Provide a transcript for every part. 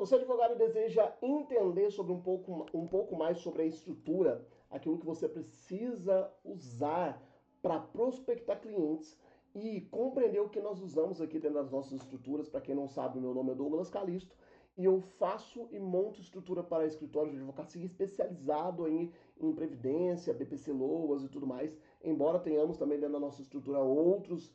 Você, advogado, deseja entender sobre um pouco mais sobre a estrutura, aquilo que você precisa usar para prospectar clientes e compreender o que nós usamos aqui dentro das nossas estruturas. Para quem não sabe, meu nome é Douglas Calisto e eu faço e monto estrutura para escritórios de advocacia especializado em previdência, BPC Loas e tudo mais. Embora tenhamos também dentro da nossa estrutura outros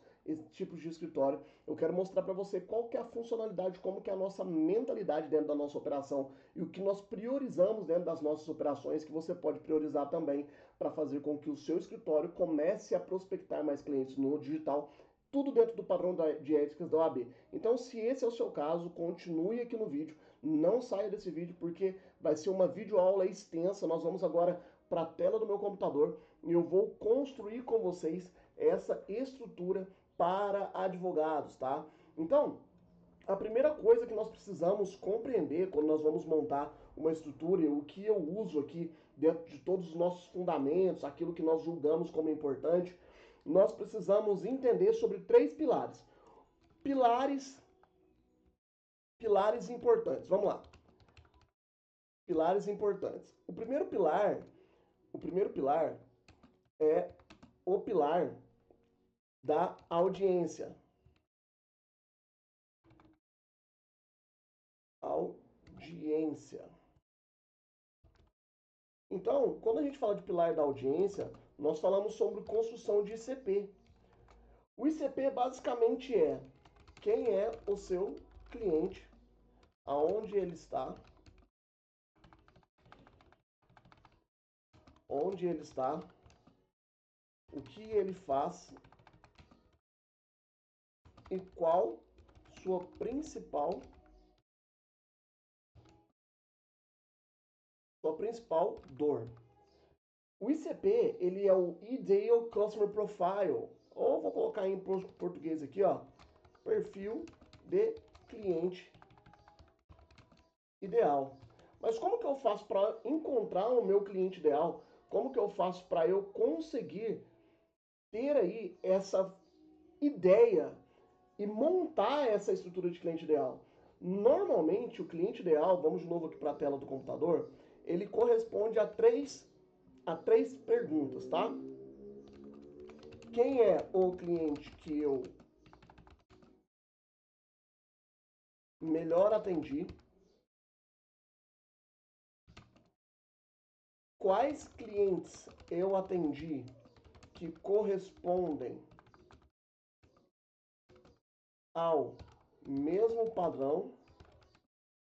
tipos de escritório, eu quero mostrar para você qual que é a funcionalidade, como que é a nossa mentalidade dentro da nossa operação e o que nós priorizamos dentro das nossas operações, que você pode priorizar também para fazer com que o seu escritório comece a prospectar mais clientes no digital, tudo dentro do padrão de éticas da OAB. Então, se esse é o seu caso, continue aqui no vídeo, não saia desse vídeo porque vai ser uma videoaula extensa. Nós vamos agora para a tela do meu computador e eu vou construir com vocês essa estrutura para advogados, tá? Então, a primeira coisa que nós precisamos compreender quando nós vamos montar uma estrutura, e o que eu uso aqui dentro de todos os nossos fundamentos, aquilo que nós julgamos como importante, nós precisamos entender sobre três pilares. Pilares, pilares importantes. Vamos lá. Pilares importantes. O primeiro pilar é o pilar da audiência. Audiência. Então, quando a gente fala de pilar da audiência, nós falamos sobre construção de ICP. O ICP basicamente é quem é o seu cliente, aonde ele está, onde ele está, o que ele faz e qual sua principal dor. O ICP, ele é o Ideal Customer Profile, ou vou colocar em português aqui, ó, perfil de cliente ideal. Mas como que eu faço para encontrar o meu cliente ideal? Como que eu faço para eu conseguir ter aí essa ideia e montar essa estrutura de cliente ideal? Normalmente, o cliente ideal, vamos de novo aqui para a tela do computador, ele corresponde a três perguntas, tá? Quem é o cliente que eu melhor atendi? Quais clientes eu atendi que correspondem ao mesmo padrão?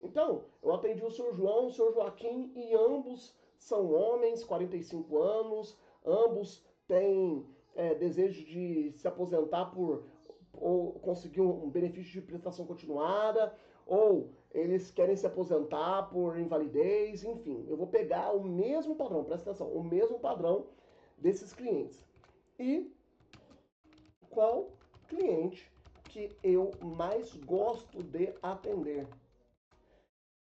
Então, eu atendi o seu João, o seu Joaquim e ambos são homens, 45 anos, ambos têm desejo de se aposentar ou conseguir um benefício de prestação continuada, ou eles querem se aposentar por invalidez, enfim. Eu vou pegar o mesmo padrão, presta atenção, o mesmo padrão desses clientes. E qual cliente que eu mais gosto de atender?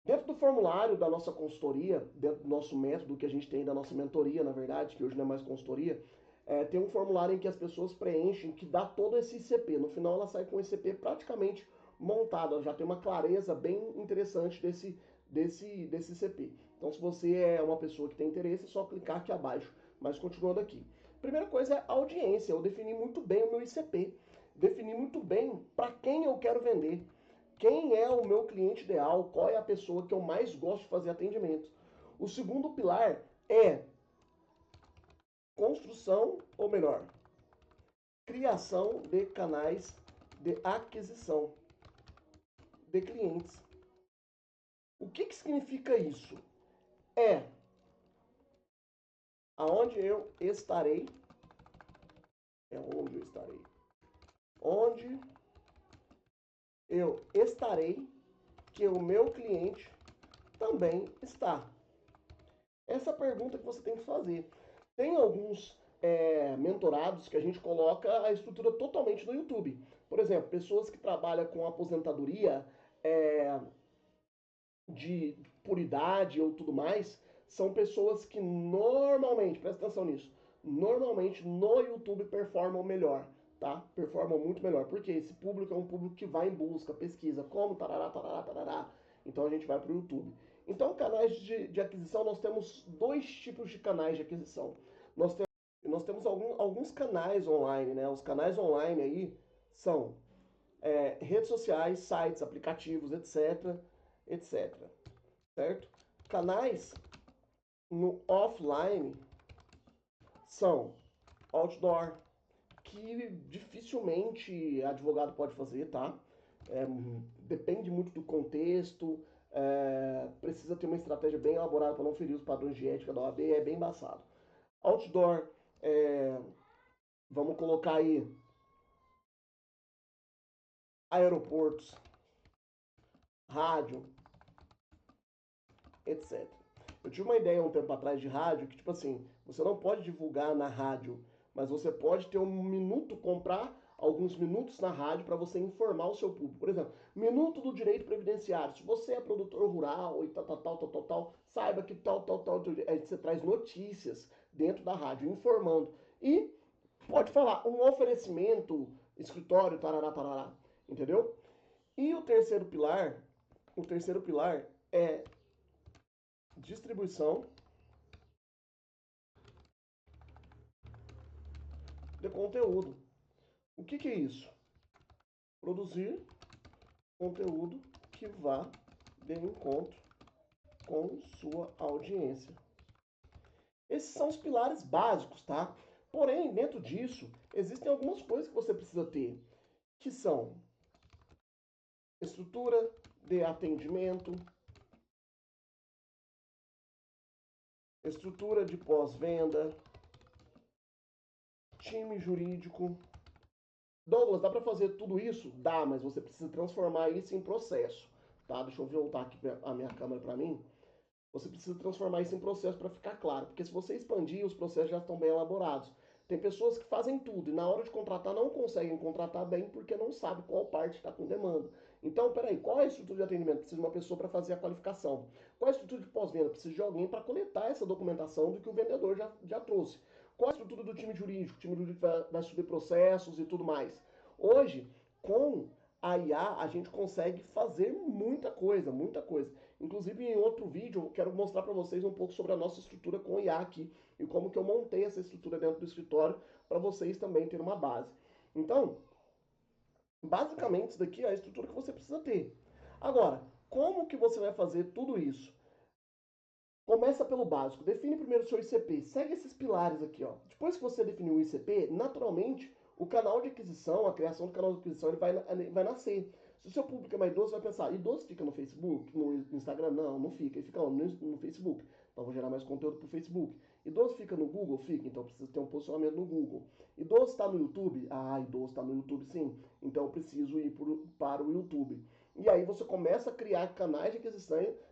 Dentro do formulário da nossa consultoria, dentro do nosso método que a gente tem, da nossa mentoria, na verdade, que hoje não é mais consultoria, tem um formulário em que as pessoas preenchem, que dá todo esse ICP. No final, ela sai com o ICP praticamente montado, ela já tem uma clareza bem interessante desse ICP. Então, se você é uma pessoa que tem interesse, é só clicar aqui abaixo. Mas continuando aqui. Primeira coisa é audiência. Eu defini muito bem o meu ICP. Defini muito bem para quem eu quero vender. Quem é o meu cliente ideal? Qual é a pessoa que eu mais gosto de fazer atendimento? O segundo pilar é construção, ou melhor, criação de canais de aquisição de clientes. O que significa isso? É aonde eu estarei, onde eu estarei, que o meu cliente também está. Essa é a pergunta que você tem que fazer. Tem alguns mentorados que a gente coloca a estrutura totalmente no YouTube. Por exemplo, pessoas que trabalham com aposentadoria por idade ou tudo mais, são pessoas que normalmente, presta atenção nisso, normalmente no YouTube performam melhor, tá? Performam muito melhor. Porque esse público é um público que vai em busca, pesquisa, como, tarará, tarará, tarará. Então a gente vai para o YouTube. Então, canais de aquisição, nós temos dois tipos de canais de aquisição. Nós temos, nós temos alguns canais online, né? Os canais online aí são redes sociais, sites, aplicativos, etc, etc, certo? Canais no offline são outdoor, que dificilmente advogado pode fazer, tá? É, depende muito do contexto, precisa ter uma estratégia bem elaborada para não ferir os padrões de ética da OAB, é bem embaçado. Outdoor, vamos colocar aí aeroportos, rádio, etc. Eu tive uma ideia um tempo atrás de rádio que, tipo assim, você não pode divulgar na rádio, mas você pode ter um minuto, comprar alguns minutos na rádio para você informar o seu público. Por exemplo, minuto do direito previdenciário. Se você é produtor rural e tal, saiba que tal. Aí você traz notícias dentro da rádio, informando. E pode falar um oferecimento, escritório, tarará, tarará. Entendeu? E o terceiro pilar é distribuição de conteúdo. O que é isso? Produzir conteúdo que vá de encontro com sua audiência. Esses são os pilares básicos, tá? Porém, dentro disso, existem algumas coisas que você precisa ter, que são estrutura de atendimento, estrutura de pós-venda, time jurídico. Douglas, dá para fazer tudo isso? Dá, mas você precisa transformar isso em processo, tá? Deixa eu voltar aqui a minha câmera para mim. Você precisa transformar isso em processo para ficar claro, porque se você expandir, os processos já estão bem elaborados. Tem pessoas que fazem tudo e na hora de contratar não conseguem contratar bem porque não sabe qual parte está com demanda. Então, peraí, qual é a estrutura de atendimento? Precisa de uma pessoa para fazer a qualificação. Qual é a estrutura de pós-venda? Precisa de alguém para coletar essa documentação do que o vendedor já trouxe. Qual é a estrutura do time jurídico? O time jurídico vai subir processos e tudo mais. Hoje, com a IA, a gente consegue fazer muita coisa, muita coisa. Inclusive, em outro vídeo, eu quero mostrar para vocês um pouco sobre a nossa estrutura com IA aqui e como que eu montei essa estrutura dentro do escritório para vocês também terem uma base. Então, basicamente, isso daqui é a estrutura que você precisa ter. Agora, como que você vai fazer tudo isso? Começa pelo básico. Define primeiro o seu ICP. Segue esses pilares aqui, ó. Depois que você definiu o ICP, naturalmente, o canal de aquisição, a criação do canal de aquisição, ele vai nascer. Se o seu público é mais idoso, vai pensar, idoso fica no Facebook, no Instagram? Não, não fica. Ele fica no Facebook. Então, vou gerar mais conteúdo para o Facebook. Idoso fica no Google? Fica. Então, precisa ter um posicionamento no Google. Idoso está no YouTube? Ah, idoso está no YouTube, sim. Então, eu preciso ir para o YouTube. E aí você começa a criar canais de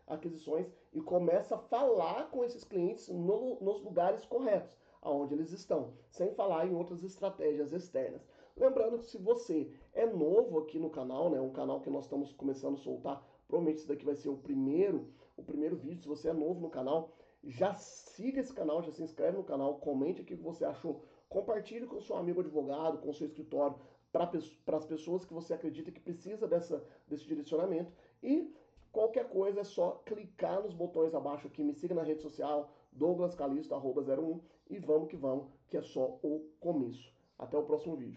aquisições e começa a falar com esses clientes nos lugares corretos, aonde eles estão, sem falar em outras estratégias externas. Lembrando que se você é novo aqui no canal, né, um canal que nós estamos começando a soltar, provavelmente esse daqui vai ser o primeiro vídeo. Se você é novo no canal, já siga esse canal, já se inscreve no canal, comente aqui o que você achou, compartilhe com o seu amigo advogado, com o seu escritório, para as pessoas que você acredita que precisa desse direcionamento. E qualquer coisa é só clicar nos botões abaixo aqui, me siga na rede social, douglascalisto01, e vamos, que é só o começo. Até o próximo vídeo.